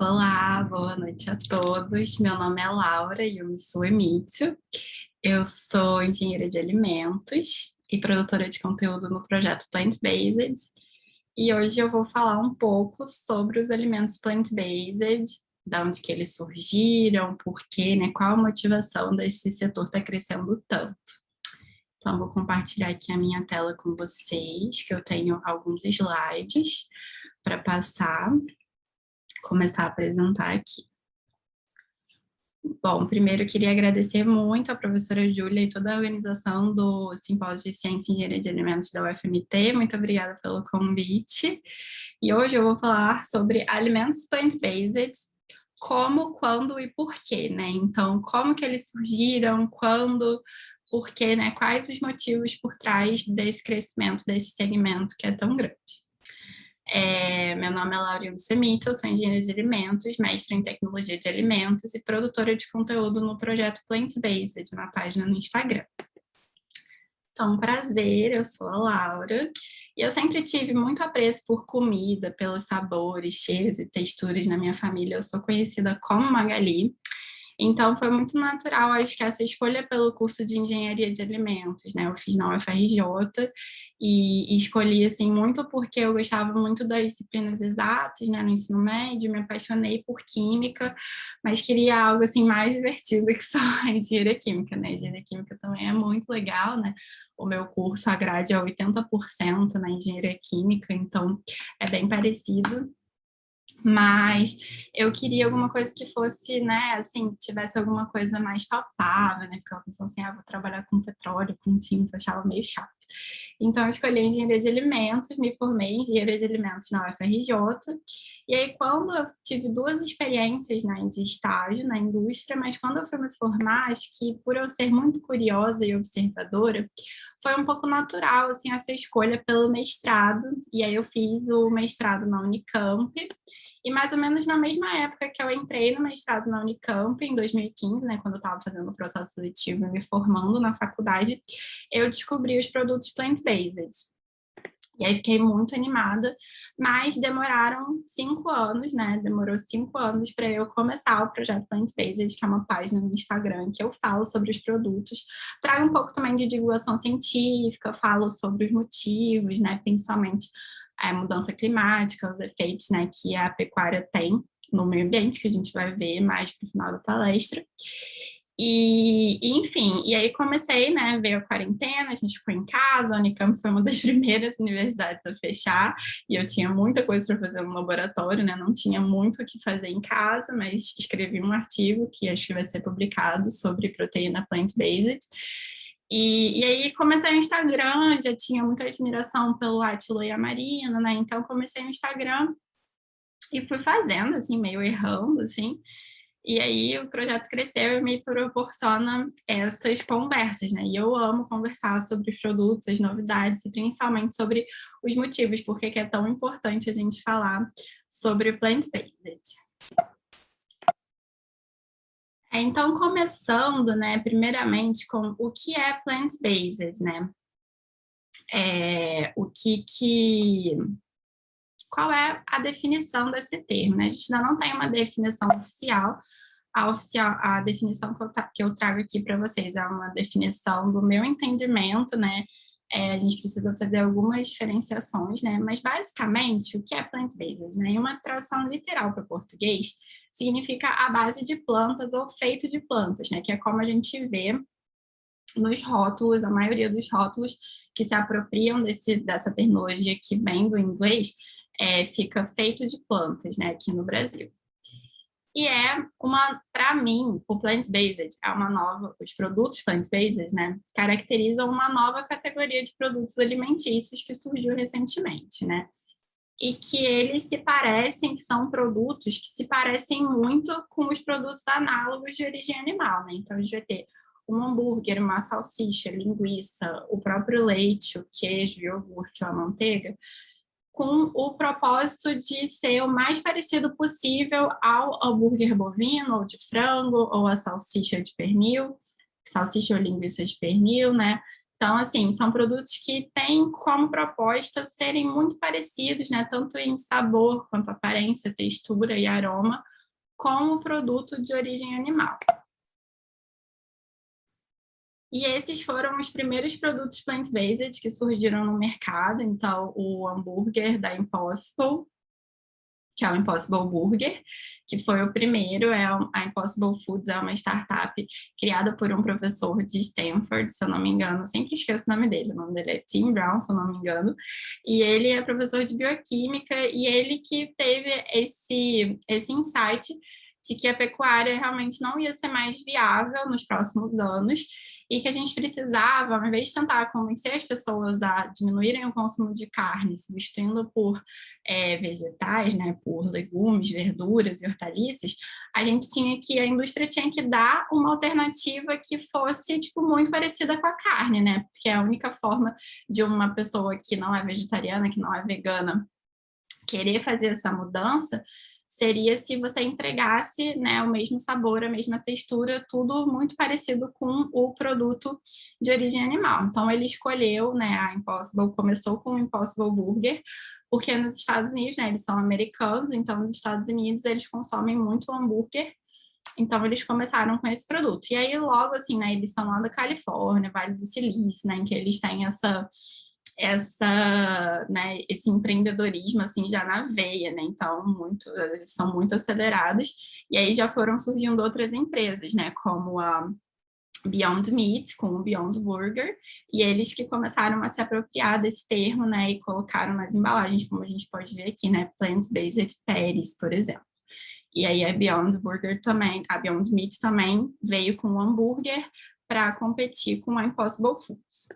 Olá, boa noite a todos. Meu nome é Laura Yumisu Emitsu. Eu sou engenheira de alimentos e produtora de conteúdo no projeto Plant Based. E hoje eu vou falar um pouco sobre os alimentos plant-based, da onde que eles surgiram, por quê, né? Qual a motivação desse setor estar crescendo tanto. Então, eu vou compartilhar aqui a minha tela com vocês, que eu tenho alguns slides para passar, começar a apresentar aqui. Bom, primeiro eu queria agradecer muito à professora Júlia e toda a organização do Simpósio de Ciência e Engenharia de Alimentos da UFMT. Muito obrigada pelo convite. E hoje eu vou falar sobre alimentos plant-based, como, quando e por quê, né? Então, como que eles surgiram, quando, por quê, né? Quais os motivos por trás desse crescimento, desse segmento que é tão grande. Meu nome é Laura Semita, eu sou engenheira de alimentos, mestre em tecnologia de alimentos e produtora de conteúdo no projeto Plant Based, na página no Instagram. Então, prazer, eu sou a Laura e eu sempre tive muito apreço por comida, pelos sabores, cheiros e texturas na minha família. Eu sou conhecida como Magali. Então, foi muito natural, acho que essa escolha pelo curso de engenharia de alimentos, né? Eu fiz na UFRJ e escolhi, assim, muito porque eu gostava muito das disciplinas exatas, né? No ensino médio, me apaixonei por química, mas queria algo, assim, mais divertido que só a engenharia química, né? Engenharia química também é muito legal, né? O meu curso, a grade é 80% na engenharia química, então é bem parecido. Mas eu queria alguma coisa que fosse, né, assim, tivesse alguma coisa mais palpável, né? Porque eu pensava assim, vou trabalhar com petróleo, com tinta, achava meio chato. Então, eu escolhi engenharia de alimentos, me formei em engenharia de alimentos na UFRJ. E aí, quando eu tive duas experiências, né, de estágio na indústria, mas quando eu fui me formar, acho que por eu ser muito curiosa e observadora, foi um pouco natural, assim, essa escolha pelo mestrado. E aí, eu fiz o mestrado na Unicamp. E mais ou menos na mesma época que eu entrei no mestrado na Unicamp, em 2015, né, quando eu estava fazendo o processo seletivo e me formando na faculdade, eu descobri os produtos plant-based. E aí fiquei muito animada, mas demoraram 5 anos, né? Demorou 5 anos para eu começar o projeto Plant Based, que é uma página no Instagram que eu falo sobre os produtos. Trago um pouco também de divulgação científica, falo sobre os motivos, né? Principalmente a mudança climática, os efeitos, né, que a pecuária tem no meio ambiente, que a gente vai ver mais no final da palestra. Enfim, e aí comecei, né, veio a quarentena, a gente ficou em casa, a Unicamp foi uma das primeiras universidades a fechar, e eu tinha muita coisa para fazer no laboratório, né, não tinha muito o que fazer em casa, mas escrevi um artigo que acho que vai ser publicado sobre proteína plant-based, e aí comecei o Instagram, já tinha muita admiração pelo Átila e a Marina, né, então comecei o Instagram e fui fazendo, assim, meio errando, assim, e aí o projeto cresceu e me proporciona essas conversas, né? E eu amo conversar sobre os produtos, as novidades e principalmente sobre os motivos, porque que é tão importante a gente falar sobre o plant-based. Então, começando, né, primeiramente com o que é plant-based, né? Qual é a definição desse termo, né? A gente ainda não tem uma definição oficial, a definição que eu trago aqui para vocês é uma definição do meu entendimento, né? A gente precisa fazer algumas diferenciações, né? Mas basicamente, o que é plant-based, né? Em uma tradução literal para o português, significa a base de plantas ou feito de plantas, né? Que é como a gente vê nos rótulos, a maioria dos rótulos que se apropriam dessa terminologia que vem do inglês, fica feito de plantas, né? Aqui no Brasil. E para mim, o plant-based é uma nova, os produtos plant-based, né, caracterizam uma nova categoria de produtos alimentícios que surgiu recentemente, né, e que eles se parecem, que são produtos que se parecem muito com os produtos análogos de origem animal, né, então a gente vai ter um hambúrguer, uma salsicha, linguiça, o próprio leite, o queijo, o iogurte ou a manteiga, com o propósito de ser o mais parecido possível ao hambúrguer bovino, ou de frango, ou a salsicha de pernil, salsicha ou linguiça de pernil, né? Então, assim, são produtos que têm como proposta serem muito parecidos, né? Tanto em sabor, quanto aparência, textura e aroma, com o produto de origem animal. E esses foram os primeiros produtos plant-based que surgiram no mercado. Então, o hambúrguer da Impossible, que é o Impossible Burger, que foi o primeiro. A Impossible Foods é uma startup criada por um professor de Stanford, se eu não me engano, eu sempre esqueço o nome dele. O nome dele é Tim Brown, se eu não me engano. E ele é professor de bioquímica, e ele que teve esse insight de que a pecuária realmente não ia ser mais viável nos próximos anos e que a gente precisava, ao invés de tentar convencer as pessoas a diminuírem o consumo de carne, substituindo por vegetais, né, por legumes, verduras e hortaliças, a indústria tinha que dar uma alternativa que fosse, tipo, muito parecida com a carne, né, porque é a única forma de uma pessoa que não é vegetariana, que não é vegana, querer fazer essa mudança seria se você entregasse, né, o mesmo sabor, a mesma textura, tudo muito parecido com o produto de origem animal. Então, ele escolheu, né, a Impossible, começou com o Impossible Burger, porque nos Estados Unidos, né, eles são americanos, então nos Estados Unidos eles consomem muito hambúrguer, então eles começaram com esse produto. E aí, logo assim, né, eles são lá da Califórnia, Vale do Silício, né, em que eles têm né, esse empreendedorismo assim já na veia, né? Então, eles são muito acelerados. E aí já foram surgindo outras empresas, né? Como a Beyond Meat, com o Beyond Burger, e eles que começaram a se apropriar desse termo, né? E colocaram nas embalagens, como a gente pode ver aqui, né? Plant-based patties, por exemplo. E aí a Beyond Burger também, a Beyond Meat também veio com o hambúrguer para competir com a Impossible Foods.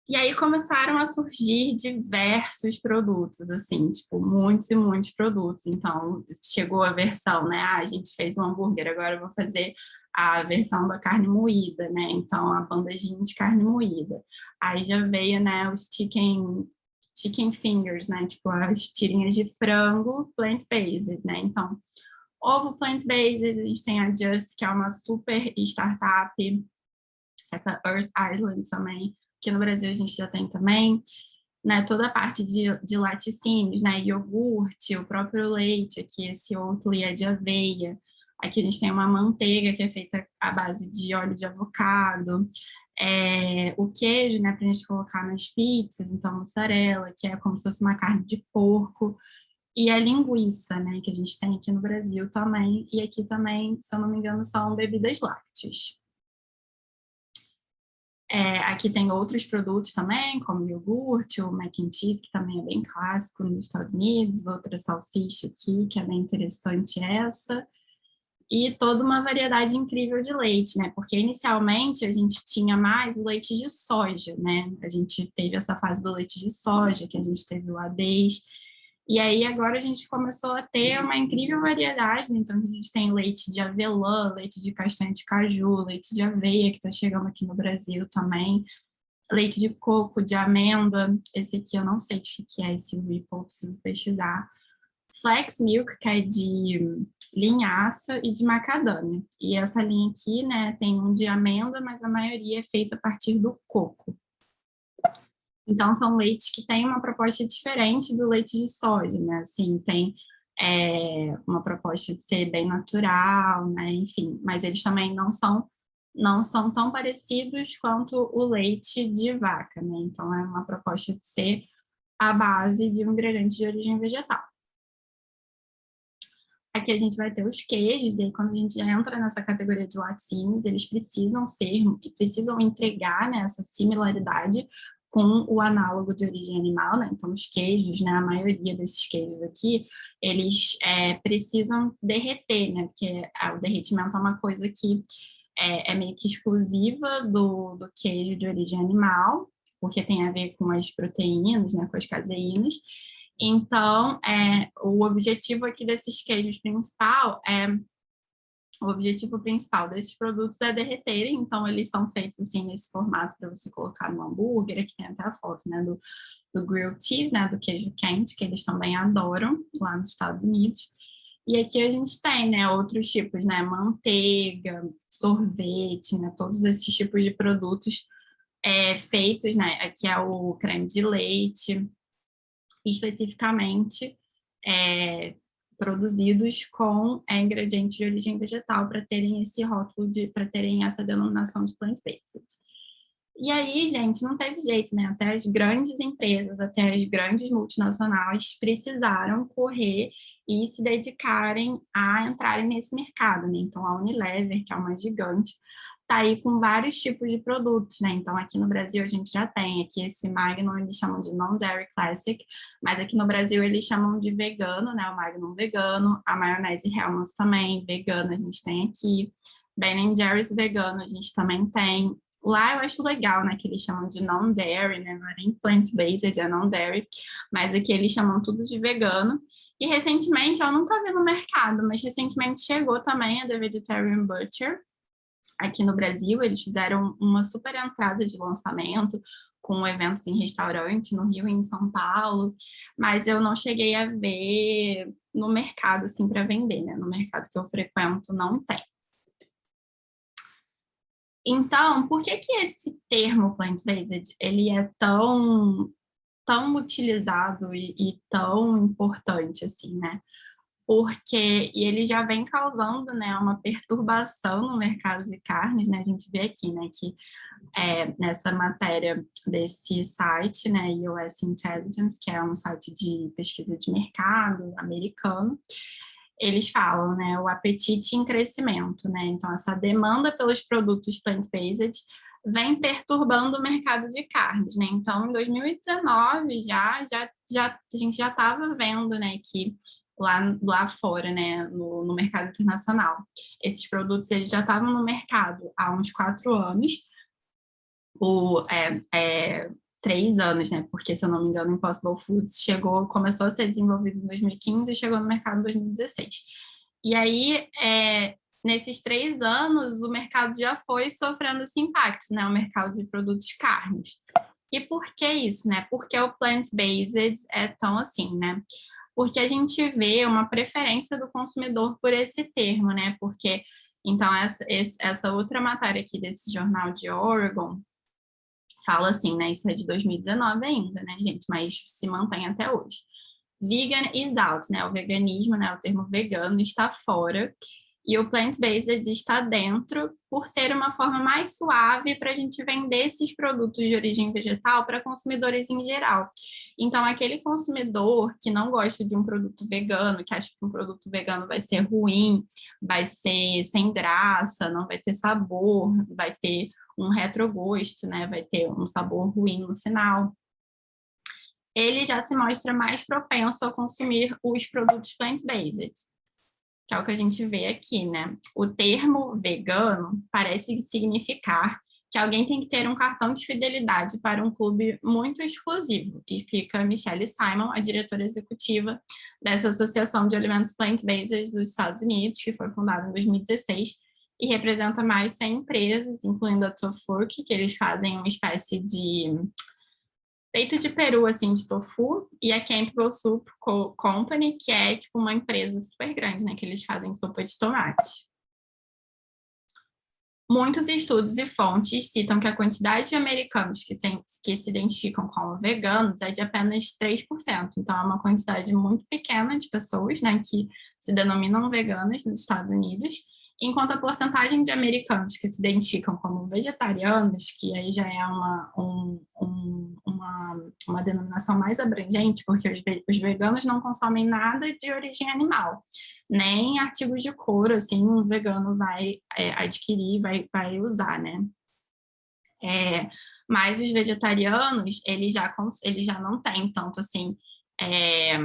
E aí começaram a surgir diversos produtos, assim, tipo, muitos e muitos produtos. Então, chegou a versão, né? Ah, a gente fez um hambúrguer, agora eu vou fazer a versão da carne moída, né? Então, a bandejinha de carne moída. Aí já veio, né, os chicken fingers, né? Tipo, as tirinhas de frango plant-based, né? Então, ovo plant-based, a gente tem a Just, que é uma super startup, essa Earth Island também, que no Brasil a gente já tem também, né, toda a parte de laticínios, né, iogurte, o próprio leite, aqui esse Oatly é de aveia, aqui a gente tem uma manteiga que é feita à base de óleo de avocado, o queijo, né, para a gente colocar nas pizzas, então mussarela, que é como se fosse uma carne de porco, e a linguiça, né, que a gente tem aqui no Brasil também, e aqui também, se eu não me engano, são bebidas lácteas. Aqui tem outros produtos também, como o iogurte, o mac and cheese, que também é bem clássico nos Estados Unidos, outra salsicha aqui, que é bem interessante essa, e toda uma variedade incrível de leite, né? Porque inicialmente a gente tinha mais o leite de soja, né? A gente teve essa fase do leite de soja, que a gente teve o ADES, e aí agora a gente começou a ter uma incrível variedade, né? Então a gente tem leite de avelã, leite de castanha de caju, leite de aveia, que está chegando aqui no Brasil também, leite de coco, de amêndoa, esse aqui eu não sei de que é esse Ripple, preciso pesquisar. Flax Milk, que é de linhaça e de macadâmia. E essa linha aqui, né, tem um de amêndoa, mas a maioria é feita a partir do coco. Então, são leites que têm uma proposta diferente do leite de soja, né? Assim, tem uma proposta de ser bem natural, né? Enfim, mas eles também não são tão parecidos quanto o leite de vaca, né? Então, é uma proposta de ser à base de um ingrediente de origem vegetal. Aqui a gente vai ter os queijos, e aí quando a gente já entra nessa categoria de laticínios, eles precisam entregar, né, essa similaridade com o análogo de origem animal, né? Então os queijos, né, a maioria desses queijos aqui, eles precisam derreter, né? Porque o derretimento é uma coisa que é meio que exclusiva do queijo de origem animal, porque tem a ver com as proteínas, né, com as caseínas. Então, o objetivo aqui desses queijos o objetivo principal desses produtos é derreterem, então eles são feitos assim nesse formato para você colocar no hambúrguer, aqui tem até a foto, né, do grilled cheese, né, do queijo quente, que eles também adoram lá nos Estados Unidos. E aqui a gente tem, né, outros tipos, né, manteiga, sorvete, né, todos esses tipos de produtos feitos, né, aqui é o creme de leite, especificamente é, produzidos com ingredientes de origem vegetal para terem esse rótulo para terem essa denominação de plant-based. E aí, gente, não teve jeito, né? Até as grandes empresas, até as grandes multinacionais precisaram correr e se dedicarem a entrarem nesse mercado, né? Então, a Unilever, que é uma gigante, tá aí com vários tipos de produtos, né? Então, aqui no Brasil a gente já tem aqui esse Magnum, eles chamam de Non-Dairy Classic, mas aqui no Brasil eles chamam de vegano, né? O Magnum vegano, a maionese Hellmann's também, vegana, a gente tem aqui. Ben Jerry's vegano, a gente também tem. Lá eu acho legal, né, que eles chamam de non-dairy, né, não é nem plant-based, é non-dairy, mas aqui eles chamam tudo de vegano. E recentemente, eu nunca vi no mercado, mas recentemente chegou também a The Vegetarian Butcher, aqui no Brasil. Eles fizeram uma super entrada de lançamento, com eventos em restaurante no Rio e em São Paulo, mas eu não cheguei a ver no mercado, assim, para vender, né, no mercado que eu frequento não tem. Então, por que que esse termo plant-based ele é tão utilizado e tão importante assim, né? Porque ele já vem causando, né, uma perturbação no mercado de carnes, né? A gente vê aqui, né, que nessa matéria desse site, né, US Intelligence, que é um site de pesquisa de mercado americano, eles falam, né, o apetite em crescimento, né? Então, essa demanda pelos produtos plant-based vem perturbando o mercado de carnes, né? Então, em 2019, a gente já estava vendo, né, que lá fora, né, no mercado internacional, esses produtos eles já estavam no mercado há uns 4 anos, ou 3 anos, né? Porque, se eu não me engano, o Impossible Foods começou a ser desenvolvido em 2015 e chegou no mercado em 2016. E aí, nesses 3 anos, o mercado já foi sofrendo esse impacto, né? O mercado de produtos carnes. E por que isso, né? Porque o plant-based é tão assim, né? Porque a gente vê uma preferência do consumidor por esse termo, né? Porque, então, essa outra matéria aqui desse jornal de Oregon fala assim, né? Isso é de 2019 ainda, né, gente? Mas se mantém até hoje. Vegan is out, né? O veganismo, né? O termo vegano está fora. E o plant-based está dentro, por ser uma forma mais suave para a gente vender esses produtos de origem vegetal para consumidores em geral. Então, aquele consumidor que não gosta de um produto vegano, que acha que um produto vegano vai ser ruim, vai ser sem graça, não vai ter sabor, vai ter um retrogosto, né? Vai ter um sabor ruim no final. Ele já se mostra mais propenso a consumir os produtos plant-based, que é o que a gente vê aqui, né? O termo vegano parece significar que alguém tem que ter um cartão de fidelidade para um clube muito exclusivo, explica Michelle Simon, a diretora executiva dessa Associação de Alimentos Plant-Based dos Estados Unidos, que foi fundada em 2016 e representa mais 100 empresas, incluindo a Tofurky, que eles fazem uma espécie de peito de peru, assim, de tofu, e a Campbell Soup Company, que é, tipo, uma empresa super grande, né, que eles fazem sopa de tomate. Muitos estudos e fontes citam que a quantidade de americanos que se identificam como veganos é de apenas 3%. Então, é uma quantidade muito pequena de pessoas, né, que se denominam veganas nos Estados Unidos, enquanto a porcentagem de americanos que se identificam como vegetarianos, que aí já é uma denominação mais abrangente, porque os veganos não consomem nada de origem animal, nem artigos de couro, assim, um vegano vai adquirir, vai usar, né? Mas os vegetarianos, eles já não têm tanto, assim, é,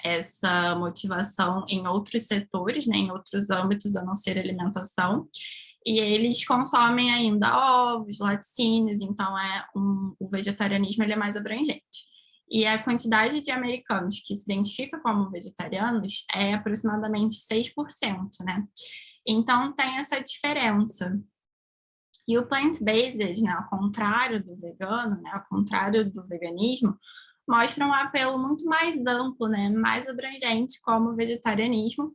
essa motivação em outros setores, né, em outros âmbitos, a não ser alimentação, e eles consomem ainda ovos, laticínios, então o vegetarianismo ele é mais abrangente. E a quantidade de americanos que se identificam como vegetarianos é aproximadamente 6%, né? Então tem essa diferença. E o plant-based, né, ao contrário do vegano, né, ao contrário do veganismo, mostra um apelo muito mais amplo, né, mais abrangente, como o vegetarianismo,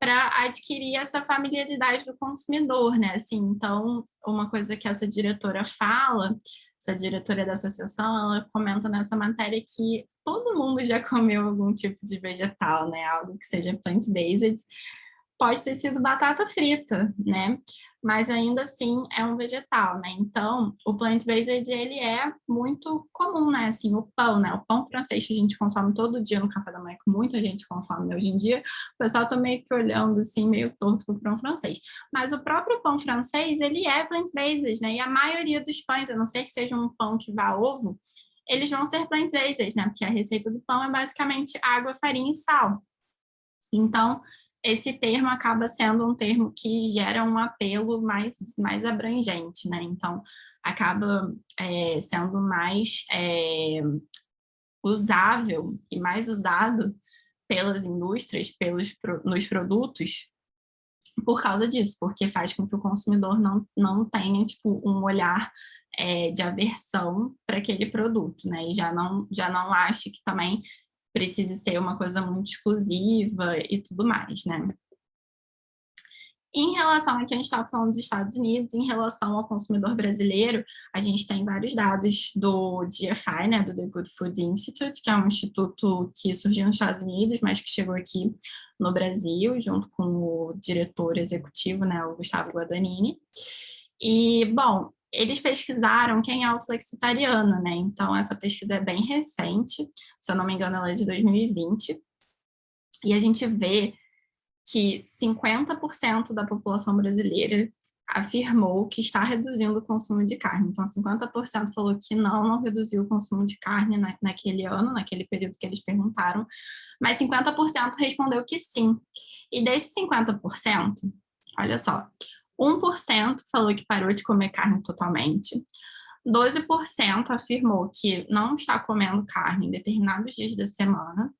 para adquirir essa familiaridade do consumidor, né? Assim, então, uma coisa que essa diretora fala, essa diretora da associação, ela comenta nessa matéria que todo mundo já comeu algum tipo de vegetal, né? Algo que seja plant-based, pode ter sido batata frita, né? Mas ainda assim é um vegetal, né? Então, o plant-based ele é muito comum, né? Assim, o pão, né? O pão francês que a gente consome todo dia no café da manhã, que muita gente consome hoje em dia, o pessoal tá meio que olhando assim, meio torto pro pão francês. Mas o próprio pão francês, ele é plant-based, né? E a maioria dos pães, a não ser que seja um pão que vá ovo, eles vão ser plant-based, né? Porque a receita do pão é basicamente água, farinha e sal. Então, esse termo acaba sendo um termo que gera um apelo mais abrangente, né? Então, acaba sendo mais usável e mais usado pelas indústrias, nos produtos, por causa disso, porque faz com que o consumidor não tenha, tipo, um olhar de aversão para aquele produto, né? E já não ache que também precise ser uma coisa muito exclusiva e tudo mais, né? Em relação a que a gente estava falando dos Estados Unidos, em relação ao consumidor brasileiro, a gente tem vários dados do GFI, né, do The Good Food Institute, que é um instituto que surgiu nos Estados Unidos, mas que chegou aqui no Brasil, junto com o diretor executivo, né, o Gustavo Guadagnini. E, bom, eles pesquisaram quem é o flexitariano, né? Então, essa pesquisa é bem recente, se eu não me engano, ela é de 2020. E a gente vê que 50% da população brasileira afirmou que está reduzindo o consumo de carne. Então, 50% falou que não reduziu o consumo de carne naquele ano, naquele período que eles perguntaram, mas 50% respondeu que sim. E desses 50%, olha só, 1% falou que parou de comer carne totalmente, 12% afirmou que não está comendo carne em determinados dias da semana,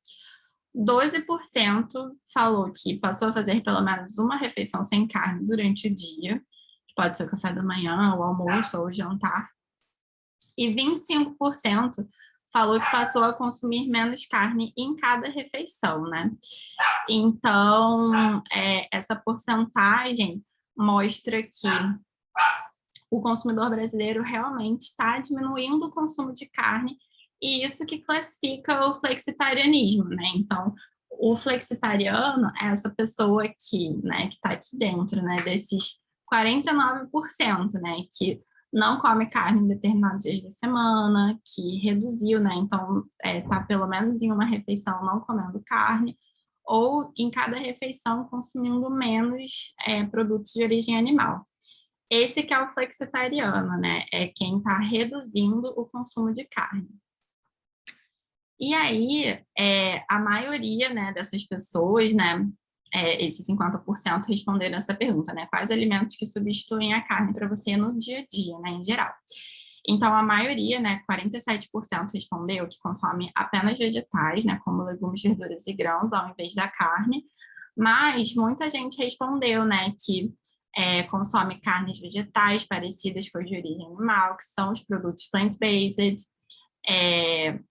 12% falou que passou a fazer pelo menos uma refeição sem carne durante o dia, que pode ser o café da manhã, o almoço ou o jantar, e 25% falou que passou a consumir menos carne em cada refeição, né? Então, essa porcentagem mostra que o consumidor brasileiro realmente está diminuindo o consumo de carne, e isso que classifica o flexitarianismo, né? Então, o flexitariano é essa pessoa né, que está aqui dentro, né, desses 49%, né, que não come carne em determinados dias da semana, que reduziu, né, então tá pelo menos em uma refeição não comendo carne, ou em cada refeição consumindo menos produtos de origem animal. Esse que é o flexitariano, né? É quem está reduzindo o consumo de carne. E aí, a maioria, né, dessas pessoas, né, esses 50% responderam essa pergunta, né? Quais alimentos que substituem a carne para você no dia a dia, né, em geral? Então, a maioria, né, 47% respondeu que consome apenas vegetais, né, como legumes, verduras e grãos, ao invés da carne. Mas muita gente respondeu, né, que consome carnes vegetais parecidas com as de origem animal, que são os produtos plant-based.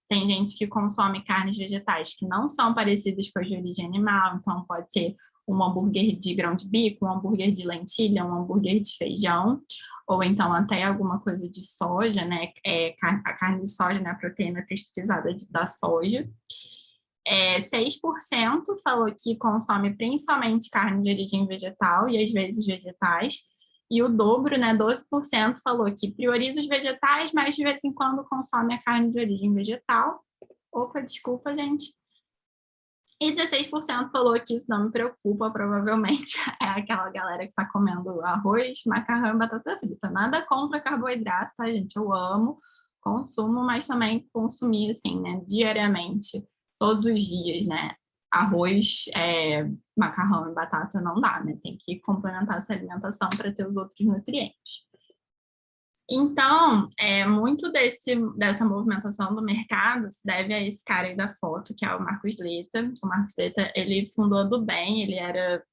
Tem gente que consome carnes vegetais que não são parecidas com as de origem animal, então pode ser um hambúrguer de grão de bico, um hambúrguer de lentilha, um hambúrguer de feijão, ou então até alguma coisa de soja, né? A carne de soja, né? A proteína texturizada da soja. 6% falou que consome principalmente carne de origem vegetal e às vezes vegetais. E o dobro, né, 12% falou que prioriza os vegetais, mas de vez em quando consome a carne de origem vegetal. Opa, desculpa, gente. E 16% falou que isso não me preocupa, provavelmente é aquela galera que está comendo arroz, macarrão e batata frita. Nada contra carboidrato, tá, gente? Eu amo, consumo, mas também consumir, assim, né, diariamente, todos os dias, né? Arroz, macarrão e batata não dá, né? Tem que complementar essa alimentação para ter os outros nutrientes. Então, muito dessa movimentação do mercado se deve a esse cara aí da foto, que é o Marcos Leta. O Marcos Leta, ele fundou a do Bem, ele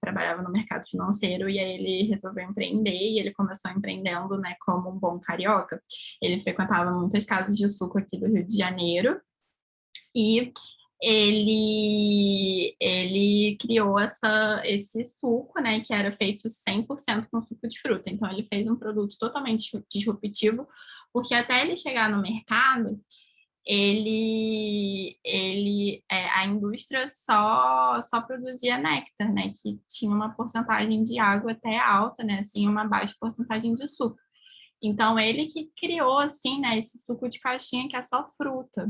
trabalhava no mercado financeiro e aí ele resolveu empreender e ele começou empreendendo, né, como um bom carioca. Ele frequentava muitas casas de suco aqui do Rio de Janeiro E ele criou esse suco, né, que era feito 100% com suco de fruta. Então, ele fez um produto totalmente disruptivo, porque até ele chegar no mercado, a indústria só produzia néctar, né, que tinha uma porcentagem de água até alta, né, assim, uma baixa porcentagem de suco. Então, ele que criou, assim, né, esse suco de caixinha que é só fruta.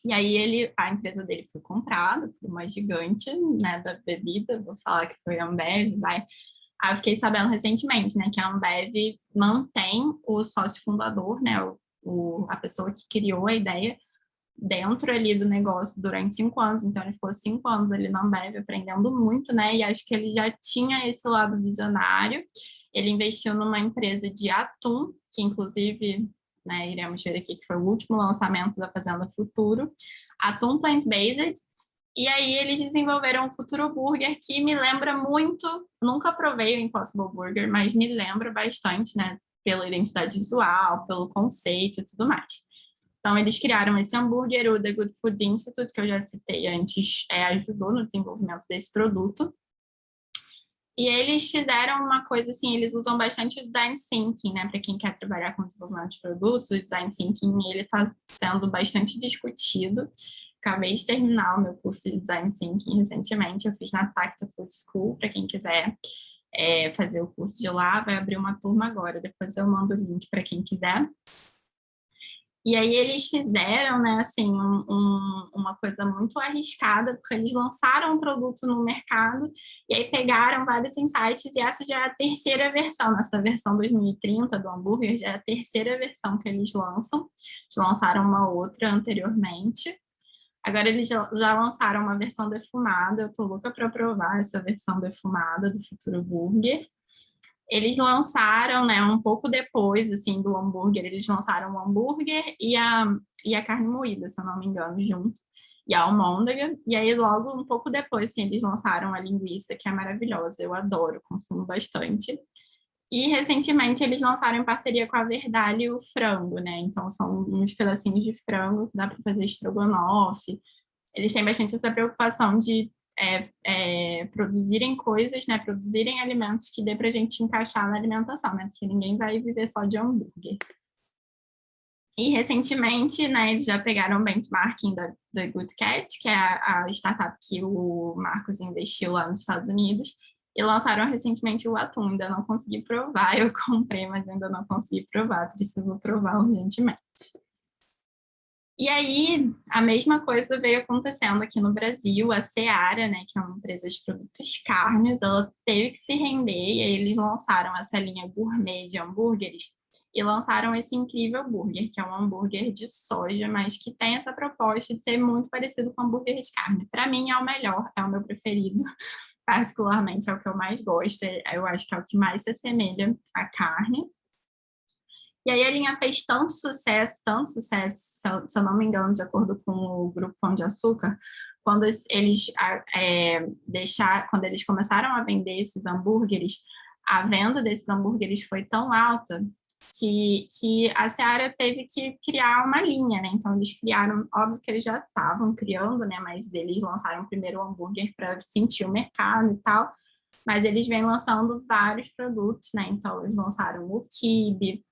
E aí a empresa dele foi comprada por uma gigante, né, da bebida, vou falar que foi a Ambev, vai. Aí eu fiquei sabendo recentemente, né, que a Ambev mantém o sócio fundador, né, a pessoa que criou a ideia dentro ali do negócio durante 5 anos. Então ele ficou 5 anos ali na Ambev aprendendo muito, né, e acho que ele já tinha esse lado visionário. Ele investiu numa empresa de atum, que inclusive, né, iremos ver aqui que foi o último lançamento da Fazenda Futuro, atum plant-based. E aí eles desenvolveram o Futuro Burger, que me lembra muito, nunca provei o Impossible Burger, mas me lembra bastante, né, pela identidade visual, pelo conceito e tudo mais. Então, eles criaram esse hambúrguer, o The Good Food Institute, que eu já citei antes, ajudou no desenvolvimento desse produto. E eles fizeram uma coisa assim, eles usam bastante o design thinking, né? Para quem quer trabalhar com desenvolvimento de produtos, o design thinking ele está sendo bastante discutido. Acabei de terminar o meu curso de design thinking recentemente, eu fiz na Tacta Food School, para quem quiser fazer o curso de lá, vai abrir uma turma agora, depois eu mando o link para quem quiser. E aí eles fizeram, né, assim, uma coisa muito arriscada, porque eles lançaram um produto no mercado e aí pegaram vários insights e essa já é a terceira versão. Nessa versão 2030 do hambúrguer já é a terceira versão que eles lançam. Eles lançaram uma outra anteriormente. Agora eles já lançaram uma versão defumada. Eu tô louca para provar essa versão defumada do Futuro Burger. Eles lançaram, né, um pouco depois, assim, do hambúrguer, eles lançaram o hambúrguer e a carne moída, se eu não me engano, junto, e a almôndega, e aí logo um pouco depois, assim, eles lançaram a linguiça, que é maravilhosa, eu adoro, consumo bastante. E recentemente eles lançaram em parceria com a Verdale o frango, né, então são uns pedacinhos de frango que dá para fazer estrogonofe. Eles têm bastante essa preocupação de produzirem coisas, né? Produzirem alimentos que dê para a gente encaixar na alimentação, né? Porque ninguém vai viver só de hambúrguer. E recentemente, né, eles já pegaram o benchmarking da Good Cat, que é a startup que o Marcos investiu lá nos Estados Unidos, e lançaram recentemente o atum. Ainda não consegui provar, eu comprei, mas ainda não consegui provar, preciso provar urgentemente. E aí, a mesma coisa veio acontecendo aqui no Brasil. A Seara, né, que é uma empresa de produtos carnes, ela teve que se render e aí eles lançaram essa linha gourmet de hambúrgueres e lançaram esse incrível burger, que é um hambúrguer de soja, mas que tem essa proposta de ser muito parecido com hambúrguer de carne. Para mim é o melhor, é o meu preferido, particularmente é o que eu mais gosto, eu acho que é o que mais se assemelha à carne. E aí a linha fez tanto sucesso, se eu não me engano, de acordo com o Grupo Pão de Açúcar, quando quando eles começaram a vender esses hambúrgueres, a venda desses hambúrgueres foi tão alta que a Seara teve que criar uma linha, né? Então eles criaram, óbvio que eles já estavam criando, né? Mas eles lançaram primeiro o hambúrguer para sentir o mercado e tal. Mas eles vêm lançando vários produtos, né? Então eles lançaram o quibe,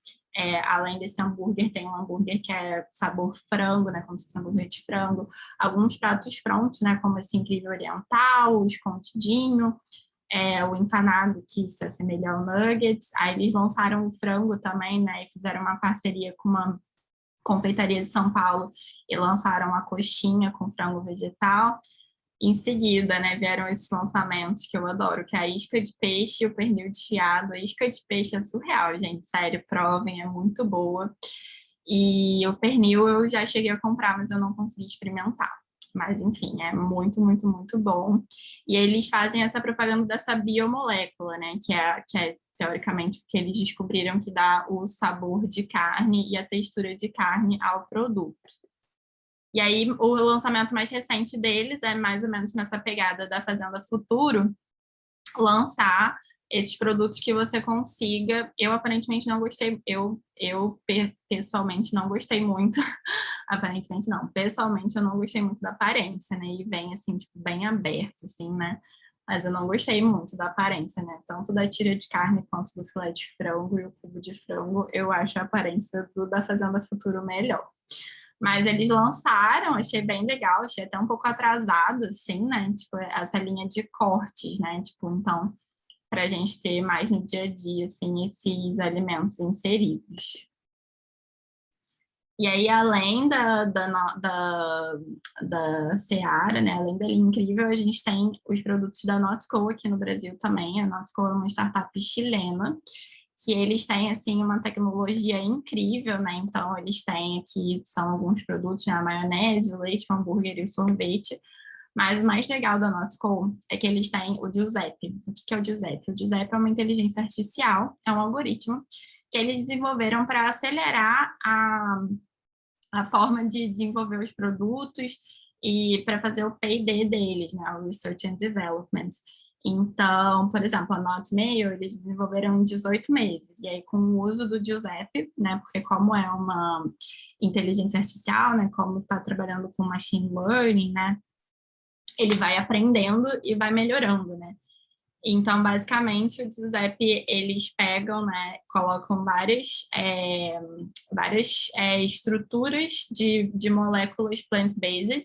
além desse hambúrguer, tem um hambúrguer que é sabor frango, né? Como se fosse hambúrguer de frango. Alguns pratos prontos, né? Como esse incrível oriental, o escondidinho, o empanado, que se assemelha ao nuggets. Aí eles lançaram o frango também, né? E fizeram uma parceria com uma confeitaria de São Paulo e lançaram a coxinha com frango vegetal. Em seguida, né, vieram esses lançamentos que eu adoro, que é a isca de peixe e o pernil desfiado. A isca de peixe é surreal, gente, sério, provem, é muito boa. E o pernil eu já cheguei a comprar, mas eu não consegui experimentar. Mas, enfim, é muito, muito, muito bom. E eles fazem essa propaganda dessa biomolécula, né, que é teoricamente o que eles descobriram que dá o sabor de carne e a textura de carne ao produto. E aí, o lançamento mais recente deles é mais ou menos nessa pegada da Fazenda Futuro, lançar esses produtos que você consiga. Eu aparentemente não gostei, eu pessoalmente não gostei muito Aparentemente não. Pessoalmente, eu não gostei muito da aparência, né? E vem, assim, tipo, bem aberto, assim, né? Mas eu não gostei muito da aparência, né? Tanto da tira de carne quanto do filé de frango e o cubo de frango, eu acho a aparência do da Fazenda Futuro melhor. Mas eles lançaram, achei bem legal, achei até um pouco atrasado, assim, né? Tipo, essa linha de cortes, né? Tipo, então, para a gente ter mais no dia a dia, assim, esses alimentos inseridos. E aí, além da Seara, né, além da linha incrível, a gente tem os produtos da Notco aqui no Brasil também. A Notco é uma startup chilena, que eles têm, assim, uma tecnologia incrível, né? Então, eles têm aqui, são alguns produtos, né? A maionese, o leite, o hambúrguer e o sorvete. Mas o mais legal da Notco é que eles têm o Giuseppe. O que é o Giuseppe? O Giuseppe é uma inteligência artificial, é um algoritmo que eles desenvolveram para acelerar a forma de desenvolver os produtos e para fazer o P&D deles, né, o Research and Development. Então, por exemplo, a Notmail, eles desenvolveram em 18 meses. E aí, com o uso do Giuseppe, né, porque como é uma inteligência artificial, né, como está trabalhando com machine learning, né, ele vai aprendendo e vai melhorando, né. Então, basicamente, o Giuseppe, eles pegam, né, colocam várias estruturas de moléculas plant-based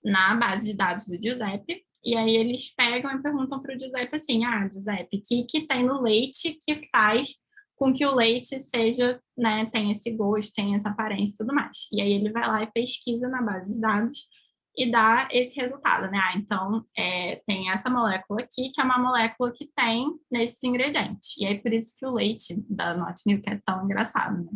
na base de dados do Giuseppe, e aí eles pegam e perguntam para o Giuseppe assim, Giuseppe, o que tem no leite que faz com que o leite seja, né, tenha esse gosto, tenha essa aparência e tudo mais. E aí ele vai lá e pesquisa na base de dados e dá esse resultado, né? Então, tem essa molécula aqui, que é uma molécula que tem nesses ingredientes. E aí, por isso que o leite da Not Milk é tão engraçado, né?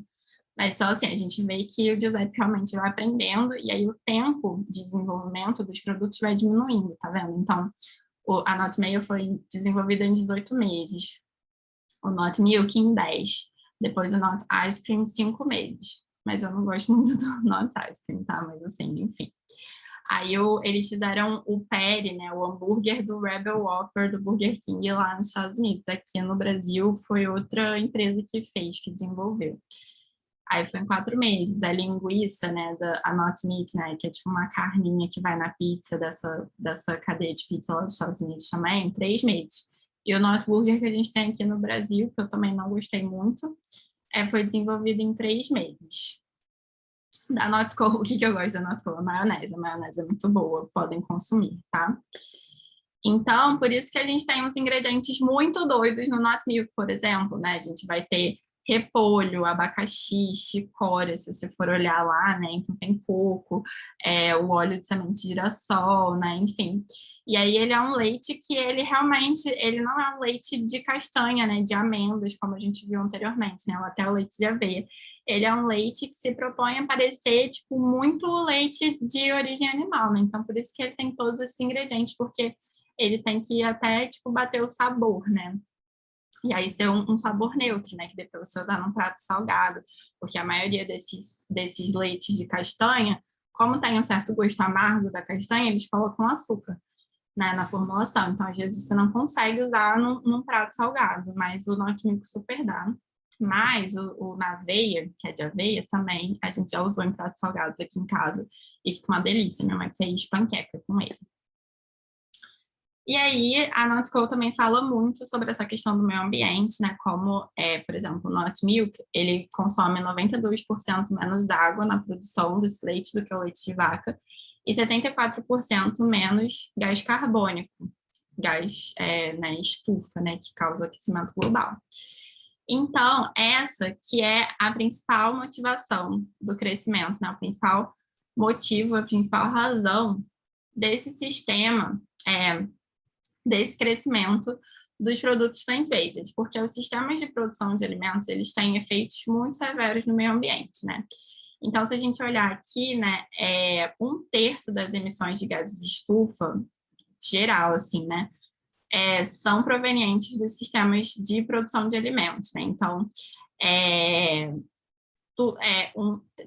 Mas só assim, a gente vê que o Giuseppe realmente vai aprendendo e aí o tempo de desenvolvimento dos produtos vai diminuindo, tá vendo? Então, a Not Mayo foi desenvolvida em 18 meses, o Not Milk em 10, depois o Not Ice Cream em 5 meses. Mas eu não gosto muito do Not Ice Cream, tá? Mas assim, enfim. Aí eles fizeram o Patty, né, o hambúrguer do Rebel Whopper do Burger King lá nos Estados Unidos. Aqui no Brasil foi outra empresa que fez, que desenvolveu. Aí foi em 4 meses. A linguiça, né, a Not Meat, né, que é tipo uma carninha que vai na pizza dessa cadeia de pizza lá dos Estados Unidos também, em 3 meses. E o Not Burger que a gente tem aqui no Brasil, que eu também não gostei muito, foi desenvolvido em 3 meses. Da Notco, o que eu gosto da Notco? A maionese. A maionese é muito boa, podem consumir, tá? Então, por isso que a gente tem uns ingredientes muito doidos no Not Milk, por exemplo, né? A gente vai ter repolho, abacaxi, chicória, se você for olhar lá, né? Então tem coco, o óleo de semente de girassol, né? Enfim. E aí ele é um leite que ele realmente, ele não é um leite de castanha, né? De amêndoas, como a gente viu anteriormente, né? Ou até o leite de aveia. Ele é um leite que se propõe a parecer, tipo, muito leite de origem animal, né? Então, por isso que ele tem todos esses ingredientes, porque ele tem que até, tipo, bater o sabor, né? E aí ser um sabor neutro, né? Que depois você usar num prato salgado, porque a maioria desses leites de castanha, como tem um certo gosto amargo da castanha, eles colocam açúcar, né, na formulação. Então, às vezes, você não consegue usar num prato salgado, mas o Not Milk super dá. Mas o na aveia, que é de aveia, também a gente já usou em pratos salgados aqui em casa e fica uma delícia. Minha mãe fez panqueca com ele. E aí, a Notco também fala muito sobre essa questão do meio ambiente, né? Como, por exemplo, o Not Milk, ele consome 92% menos água na produção desse leite do que o leite de vaca e 74% menos gás carbônico, gás, né, estufa, né, que causa o aquecimento global. Então, essa que é a principal motivação do crescimento, né? O principal motivo, a principal razão desse sistema, desse crescimento dos produtos plant-based, porque os sistemas de produção de alimentos, eles têm efeitos muito severos no meio ambiente, né? Então, se a gente olhar aqui, né, 1/3 das emissões de gases de estufa, geral, assim, né, são provenientes dos sistemas de produção de alimentos, né? Então,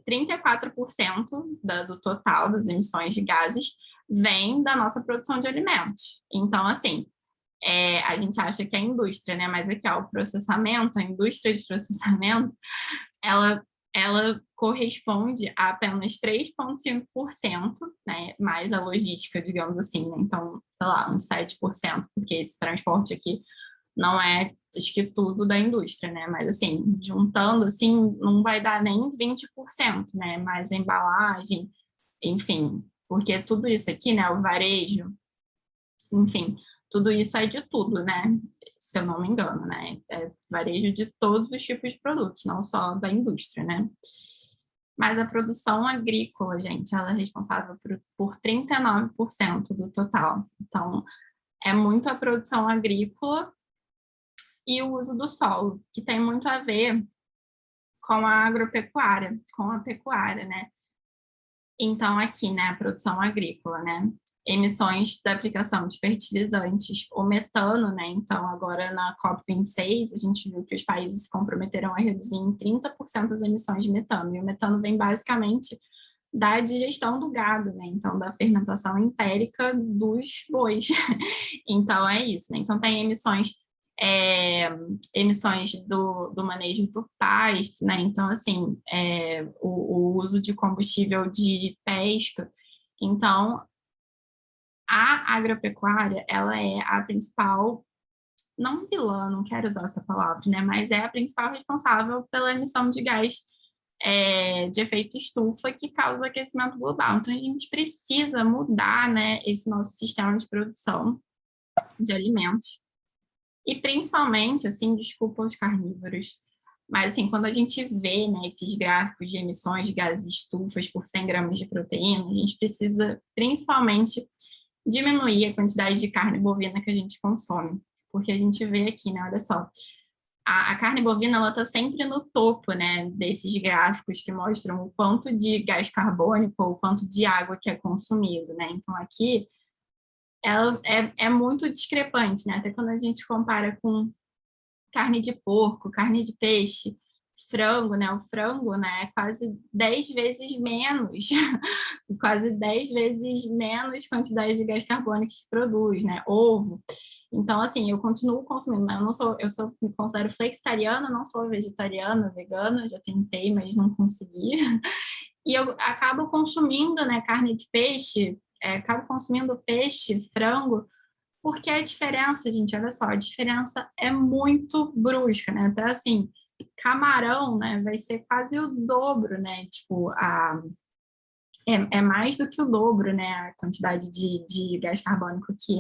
34% do total das emissões de gases vem da nossa produção de alimentos. Então, assim, a gente acha que é a indústria, né? Mas aqui, ó, o processamento, a indústria de processamento, ela ela corresponde a apenas 3,5%, né? Mais a logística, digamos assim, né? Então, sei lá, uns 7%, porque esse transporte aqui não é, acho que tudo da indústria, né? Mas assim, juntando assim, não vai dar nem 20%, né? Mais a embalagem, enfim, porque tudo isso aqui, né? O varejo, enfim, tudo isso é de tudo, né? Se eu não me engano, né? É varejo de todos os tipos de produtos, não só da indústria, né? Mas a produção agrícola, gente, ela é responsável por 39% do total. Então, é muito a produção agrícola e o uso do solo, que tem muito a ver com a agropecuária, com a pecuária, né? Então, aqui, né, a produção agrícola, né? Emissões da aplicação de fertilizantes, o metano, né? Então, agora na COP26, a gente viu que os países se comprometeram a reduzir em 30% as emissões de metano. E o metano vem basicamente da digestão do gado, né? Então, da fermentação entérica dos bois. Então, é isso, né? Então, tem é, emissões do manejo do pasto, né? Então, assim, o uso de combustível de pesca. Então, a agropecuária, ela é a principal, não vilã, não quero usar essa palavra, né? Mas é a principal responsável pela emissão de gás de efeito estufa que causa aquecimento global. Então, a gente precisa mudar, né, esse nosso sistema de produção de alimentos. E principalmente, assim, desculpa os carnívoros, mas assim, quando a gente vê, né, esses gráficos de emissões de gases estufas por 100 gramas de proteína, a gente precisa principalmente diminuir a quantidade de carne bovina que a gente consome. Porque a gente vê aqui, né, olha só, a carne bovina, ela está sempre no topo, né, desses gráficos que mostram o quanto de gás carbônico ou o quanto de água que é consumido, né? Então, aqui, ela é muito discrepante, né? Até quando a gente compara com carne de porco, carne de peixe, frango, né? O frango, né, é quase 10 vezes menos, quase 10 vezes menos quantidade de gás carbônico que produz, né? Ovo. Então, assim, eu continuo consumindo, mas me considero flexitariana, não sou vegetariana, vegana, já tentei, mas não consegui. E eu acabo consumindo, né, carne de peixe, acabo consumindo peixe, frango, porque a diferença, gente, olha só, a diferença é muito brusca, né? Até assim, camarão, né, vai ser quase o dobro, né? Tipo, é mais do que o dobro, né? A quantidade de gás carbônico que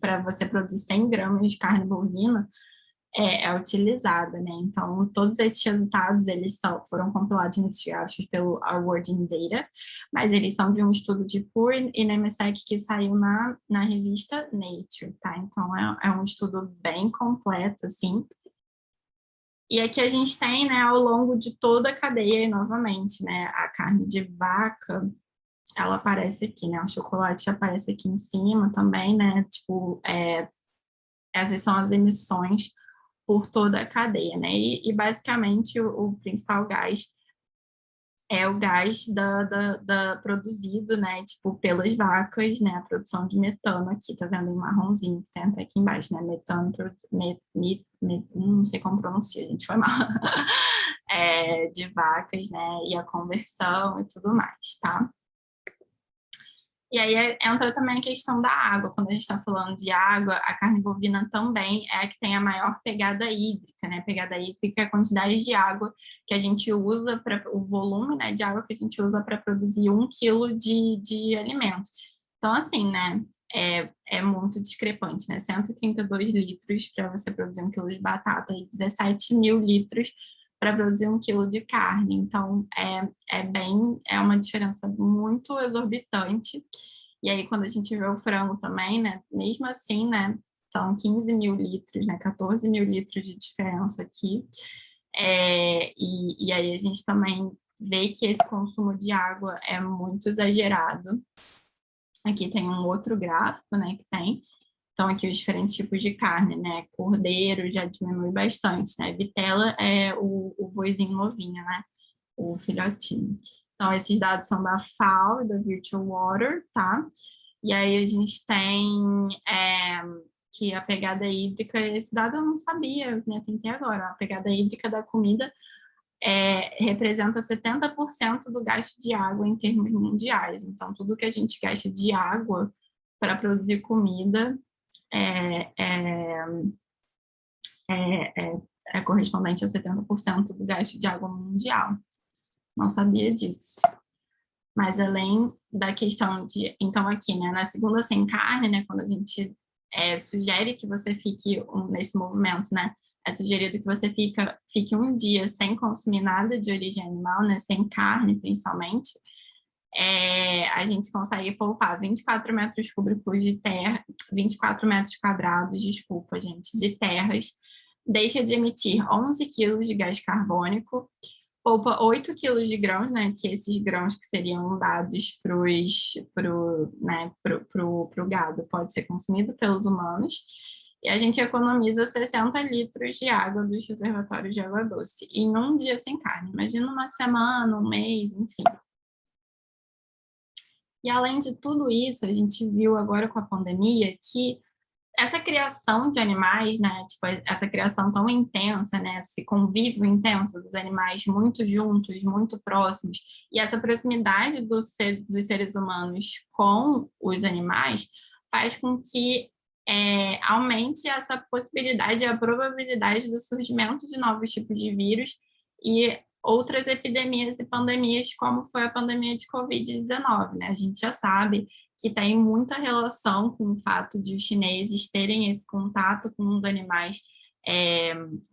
para você produzir 100 gramas de carne bovina é utilizada, né? Então, todos esses resultados, foram compilados nesses gráficos pelo Awarding Data, mas eles são de um estudo de Poor e Nemesek que saiu na revista Nature, tá? Então, é um estudo bem completo, assim. E aqui a gente tem, né, ao longo de toda a cadeia, novamente, né, a carne de vaca, ela aparece aqui, né, o chocolate aparece aqui em cima também, né, tipo, essas são as emissões por toda a cadeia, né? E basicamente o principal gás é o gás da produzido, né? Tipo, pelas vacas, né? A produção de metano aqui, tá vendo em marronzinho, que tem até aqui embaixo, né? Metano, não sei como pronuncia, gente, foi mal. De vacas, né? E a conversão e tudo mais, tá? E aí entra também a questão da água. Quando a gente está falando de água, a carne bovina também é a que tem a maior pegada hídrica, né? Pegada hídrica é a quantidade de água que a gente usa para o volume, né, de água que a gente usa para produzir 1 quilo de alimento. Então, assim, né? É muito discrepante, né? 132 litros para você produzir 1 quilo de batata e 17 mil litros para produzir 1 quilo de carne. Então, é uma diferença muito exorbitante. E aí, quando a gente vê o frango também, né, mesmo assim, né, são 15 mil litros, né, 14 mil litros de diferença aqui. E aí a gente também vê que esse consumo de água é muito exagerado. Aqui tem um outro gráfico, né, que tem. Então, aqui os diferentes tipos de carne, né? Cordeiro já diminui bastante, né? Vitela é o boizinho novinho, né? O filhotinho. Então, esses dados são da FAO e da Virtual Water, tá? E aí a gente tem que a pegada hídrica, esse dado eu não sabia, né? Tentei agora. A pegada hídrica da comida representa 70% do gasto de água em termos mundiais. Então, tudo que a gente gasta de água para produzir comida é, é, é correspondente a 70% do gasto de água mundial. Não sabia disso. Mas além da questão de... Então, aqui, né, na segunda sem carne, né, quando a gente sugere que você fique nesse movimento, né, é sugerido que você fique um dia sem consumir nada de origem animal, né, sem carne, principalmente, a gente consegue poupar 24 metros cúbicos de terra, 24 metros quadrados, desculpa, gente, de terras, deixa de emitir 11 quilos de gás carbônico, poupa 8 quilos de grãos, né, que esses grãos que seriam dados pro gado pode ser consumido pelos humanos, e a gente economiza 60 litros de água dos reservatórios de água doce em um dia sem carne. Imagina uma semana, um mês, enfim. E além de tudo isso, a gente viu agora com a pandemia que essa criação de animais, né, tipo, essa criação tão intensa, né, esse convívio intenso dos animais muito juntos, muito próximos, e essa proximidade dos seres humanos com os animais faz com que aumente essa possibilidade, a probabilidade do surgimento de novos tipos de vírus e outras epidemias e pandemias, como foi a pandemia de Covid-19, né? A gente já sabe que tem muita relação com o fato de os chineses terem esse contato com os animais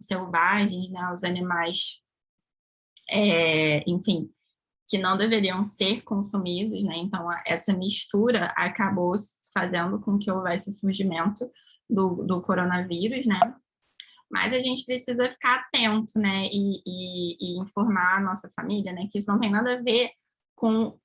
selvagens, né? Os animais, enfim, que não deveriam ser consumidos, né? Então, essa mistura acabou fazendo com que houvesse o surgimento do coronavírus, né? Mas a gente precisa ficar atento, né? E informar a nossa família, né? Que isso não tem nada a ver com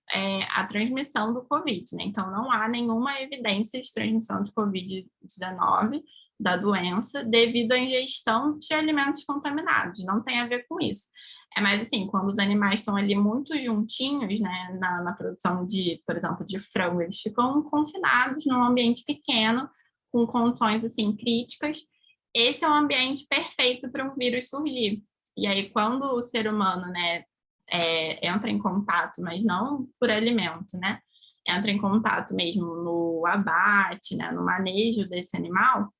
a transmissão do Covid, né? Então, não há nenhuma evidência de transmissão de Covid-19, da doença, devido à ingestão de alimentos contaminados. Não tem a ver com isso. É mais assim, quando os animais estão ali muito juntinhos, né, na produção de, por exemplo, de frango, eles ficam confinados num ambiente pequeno, com condições, assim, críticas. Esse é um ambiente perfeito para um vírus surgir. E aí, quando o ser humano, né, entra em contato, mas não por alimento, né, entra em contato mesmo no abate, né, no manejo desse animal,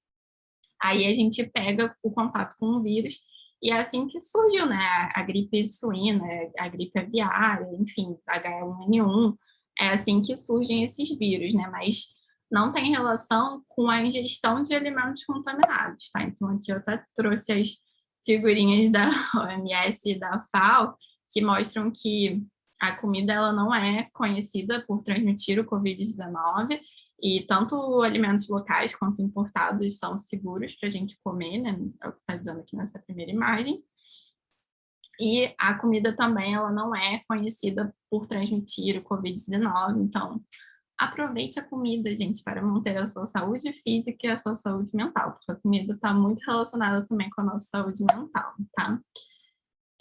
aí a gente pega o contato com o vírus e é assim que surgiu, né, a gripe suína, a gripe aviária, enfim, H1N1, é assim que surgem esses vírus, né, mas não tem relação com a ingestão de alimentos contaminados, tá? Então aqui eu até trouxe as figurinhas da OMS e da FAO que mostram que a comida ela não é conhecida por transmitir o Covid-19 e tanto alimentos locais quanto importados são seguros para a gente comer, né? É o que está dizendo aqui nessa primeira imagem. E a comida também ela não é conhecida por transmitir o Covid-19, então aproveite a comida, gente, para manter a sua saúde física e a sua saúde mental, porque a comida está muito relacionada também com a nossa saúde mental, tá?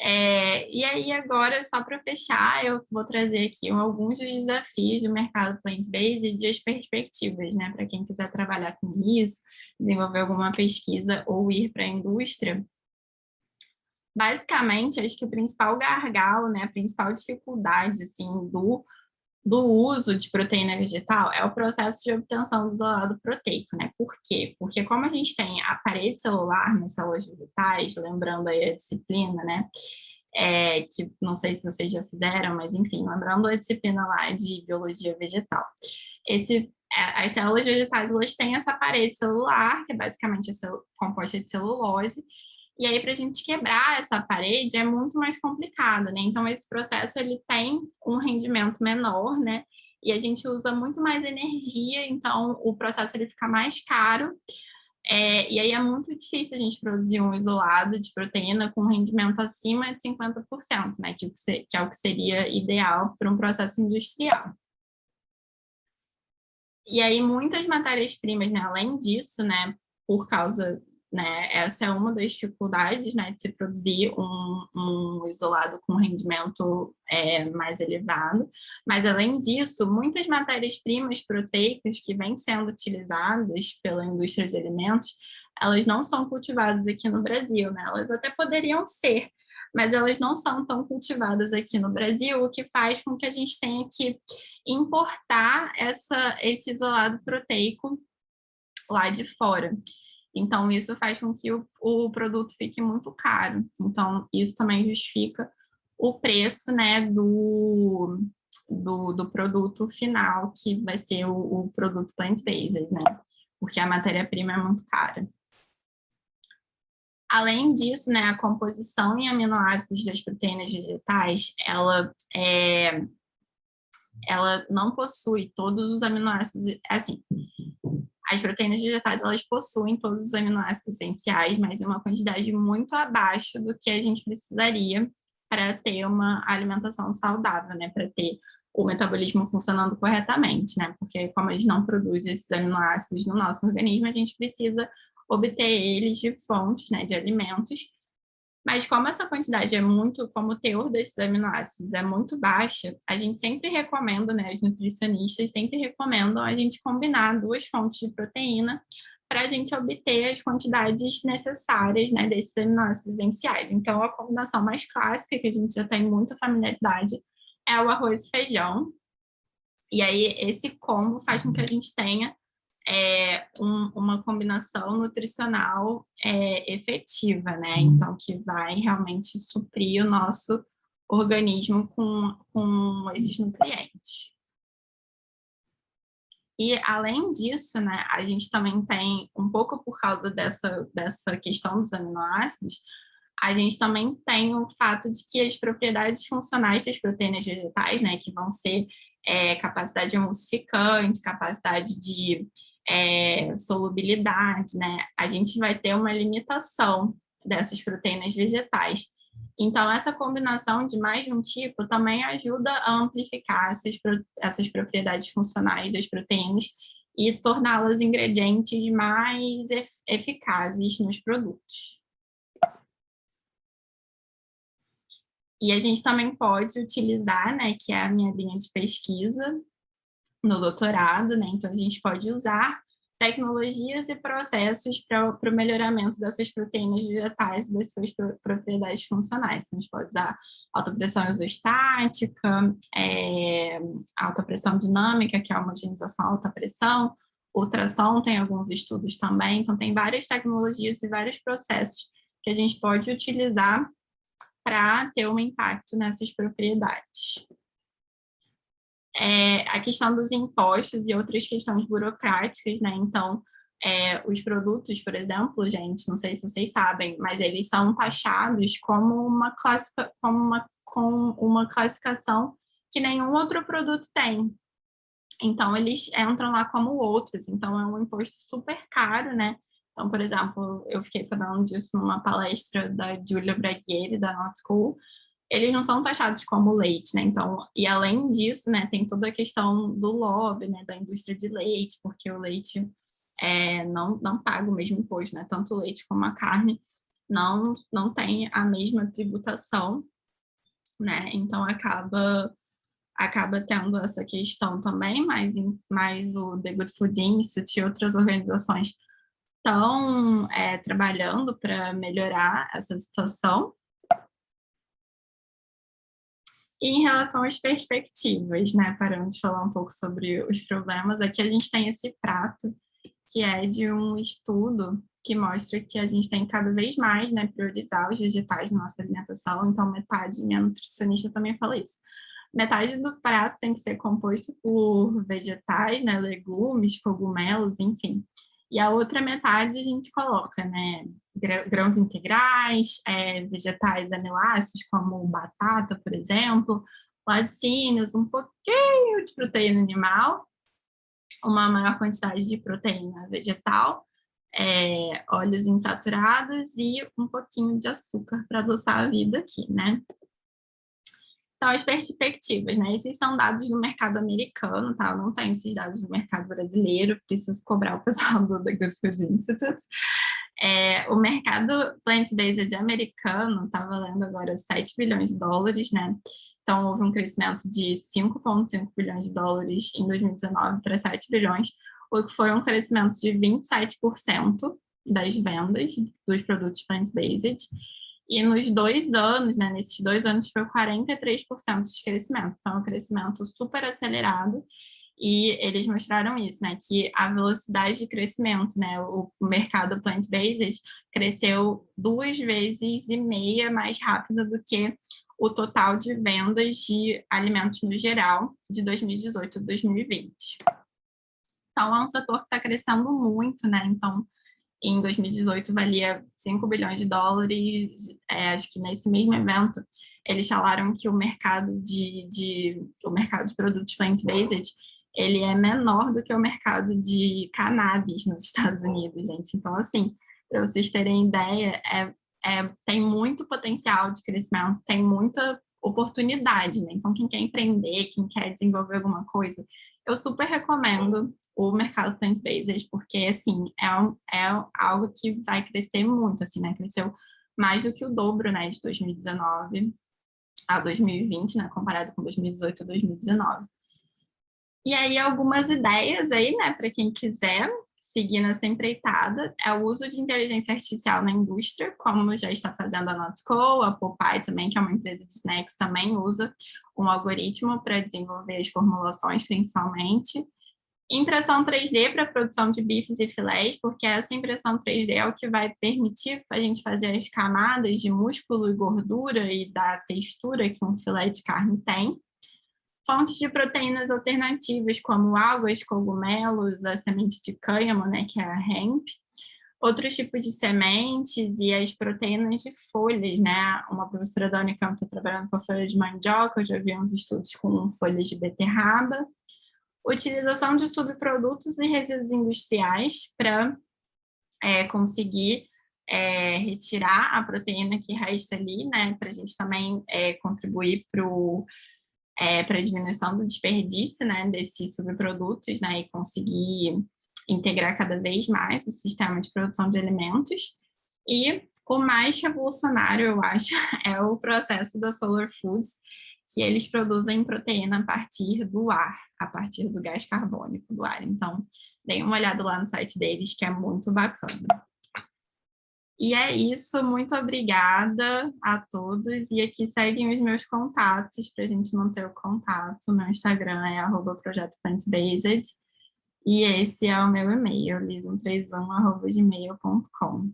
E aí, agora, só para fechar, eu vou trazer aqui alguns dos desafios do mercado plant-based e as perspectivas, né, para quem quiser trabalhar com isso, desenvolver alguma pesquisa ou ir para a indústria. Basicamente, acho que o principal gargalo, né, a principal dificuldade, assim, do uso de proteína vegetal é o processo de obtenção do isolado proteico, né? Por quê? Porque como a gente tem a parede celular nas células vegetais, lembrando aí a disciplina, né? Que não sei se vocês já fizeram, mas enfim, lembrando a disciplina lá de biologia vegetal. As células vegetais, elas têm essa parede celular, que é basicamente composta de celulose, e aí, para a gente quebrar essa parede é muito mais complicado, né? Então, esse processo ele tem um rendimento menor, né? E a gente usa muito mais energia, então o processo ele fica mais caro. E aí é muito difícil a gente produzir um isolado de proteína com rendimento acima de 50%, né? Que é o que seria ideal para um processo industrial. E aí, muitas matérias-primas, né? Além disso, né? Por causa, né? Essa é uma das dificuldades, né? De se produzir um isolado com rendimento mais elevado. Mas, além disso, muitas matérias-primas proteicas que vêm sendo utilizadas pela indústria de alimentos, elas não são cultivadas aqui no Brasil, né? Elas até poderiam ser, mas elas não são tão cultivadas aqui no Brasil, o que faz com que a gente tenha que importar esse isolado proteico lá de fora. Então, isso faz com que o produto fique muito caro. Então, isso também justifica o preço, né, do produto final, que vai ser o produto plant-based, né? Porque a matéria-prima é muito cara. Além disso, né, a composição em aminoácidos das proteínas vegetais, ela não possui todos os aminoácidos, assim, as proteínas vegetais, elas possuem todos os aminoácidos essenciais, mas em uma quantidade muito abaixo do que a gente precisaria para ter uma alimentação saudável, né? Para ter o metabolismo funcionando corretamente, né? Porque como a gente não produz esses aminoácidos no nosso organismo, a gente precisa obter eles de fontes, né, de alimentos, mas como essa quantidade é muito, como o teor desses aminoácidos é muito baixa, a gente sempre recomenda, né, os nutricionistas sempre recomendam a gente combinar duas fontes de proteína para a gente obter as quantidades necessárias, né, desses aminoácidos essenciais. Então, a combinação mais clássica, que a gente já tem muita familiaridade, é o arroz e feijão. E aí, esse combo faz com que a gente tenha uma combinação nutricional efetiva, né? Então, que vai realmente suprir o nosso organismo com esses nutrientes. E, além disso, né, a gente também tem, um pouco por causa dessa questão dos aminoácidos, a gente também tem o fato de que as propriedades funcionais das proteínas vegetais, né, que vão ser capacidade emulsificante, capacidade de solubilidade, né, a gente vai ter uma limitação dessas proteínas vegetais. Então, essa combinação de mais de um tipo também ajuda a amplificar essas propriedades funcionais das proteínas e torná-las ingredientes mais eficazes nos produtos. E a gente também pode utilizar, né, que é a minha linha de pesquisa no doutorado, né, então a gente pode usar tecnologias e processos para o melhoramento dessas proteínas vegetais e das suas propriedades funcionais. A gente pode usar alta pressão isostática, alta pressão dinâmica, que é a homogeneização alta pressão, ultrassom tem alguns estudos também, então tem várias tecnologias e vários processos que a gente pode utilizar para ter um impacto nessas propriedades. A questão dos impostos e outras questões burocráticas, né? Então, os produtos, por exemplo, gente, não sei se vocês sabem, mas eles são taxados como com uma classificação que nenhum outro produto tem. Então, eles entram lá como outros. Então, é um imposto super caro, né? Então, por exemplo, eu fiquei sabendo disso numa palestra da Giulia Braguieri, da Not School. Eles não são taxados como leite, né? Então, e além disso, né, tem toda a questão do lobby, né, da indústria de leite, porque o leite não paga o mesmo imposto, né? Tanto o leite como a carne não tem a mesma tributação, né? Então, acaba tendo essa questão também, mas o The Good Food Institute e outras organizações estão trabalhando para melhorar essa situação. E em relação às perspectivas, né, parando de falar um pouco sobre os problemas, aqui a gente tem esse prato, que é de um estudo que mostra que a gente tem cada vez mais, né, priorizar os vegetais na nossa alimentação, então metade, minha nutricionista também fala isso, metade do prato tem que ser composto por vegetais, né, legumes, cogumelos, enfim. E a outra metade a gente coloca, né, grãos integrais, vegetais aminoácidos, como batata, por exemplo, laticínios, um pouquinho de proteína animal, uma maior quantidade de proteína vegetal, óleos insaturados e um pouquinho de açúcar para adoçar a vida aqui, né? Então, as perspectivas, né? Esses são dados do mercado americano, tá? Eu não tenho esses dados do mercado brasileiro, preciso cobrar o pessoal do The Good Food Institute. O mercado plant-based americano está valendo agora 7 bilhões de dólares, né? Então, houve um crescimento de 5,5 bilhões de dólares em 2019 para 7 bilhões, o que foi um crescimento de 27% das vendas dos produtos plant-based. E nos 2 anos, né, nesses 2 anos, foi 43% de crescimento. Então, é um crescimento super acelerado. E eles mostraram isso, né, que a velocidade de crescimento, né, o mercado plant-based cresceu 2,5 vezes mais rápido do que o total de vendas de alimentos no geral de 2018 a 2020. Então, é um setor que está crescendo muito, né? Então, em 2018 valia 5 bilhões de dólares. Acho que nesse mesmo evento eles falaram que o mercado de produtos plant-based ele é menor do que o mercado de cannabis nos Estados Unidos, gente. Então, assim, para vocês terem ideia, tem muito potencial de crescimento, tem muita oportunidade, né? Então, quem quer empreender, quem quer desenvolver alguma coisa, eu super recomendo o mercado plant-based, porque, assim, é algo que vai crescer muito, assim, né? Cresceu mais do que o dobro, né, de 2019 a 2020, né, comparado com 2018 a 2019. E aí, algumas ideias aí, né, para quem quiser seguir nessa empreitada, é o uso de inteligência artificial na indústria, como já está fazendo a Notco, a Popeye também, que é uma empresa de snacks, também usa um algoritmo para desenvolver as formulações, principalmente. Impressão 3D para produção de bifes e filés, porque essa impressão 3D é o que vai permitir a gente fazer as camadas de músculo e gordura e da textura que um filé de carne tem. Fontes de proteínas alternativas, como algas, cogumelos, a semente de cânhamo, né, que é a hemp, outros tipos de sementes e as proteínas de folhas, né? Uma professora da Unicamp está trabalhando com folhas de mandioca, eu já vi uns estudos com folhas de beterraba. Utilização de subprodutos e resíduos industriais para conseguir retirar a proteína que resta ali, né? Para a gente também contribuir para a diminuição do desperdício, né, desses subprodutos, né, e conseguir integrar cada vez mais o sistema de produção de alimentos. E o mais revolucionário, eu acho, é o processo da Solar Foods, que eles produzem proteína a partir do ar, a partir do gás carbônico do ar. Então, deem uma olhada lá no site deles, que é muito bacana. E é isso, muito obrigada a todos. E aqui seguem os meus contatos para a gente manter o contato. Meu Instagram é @projetoplantbased e esse é o meu e-mail, lisum31@gmail.com.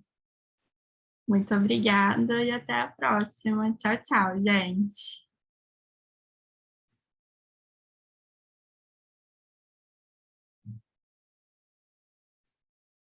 Muito obrigada e até a próxima. Tchau, tchau, gente.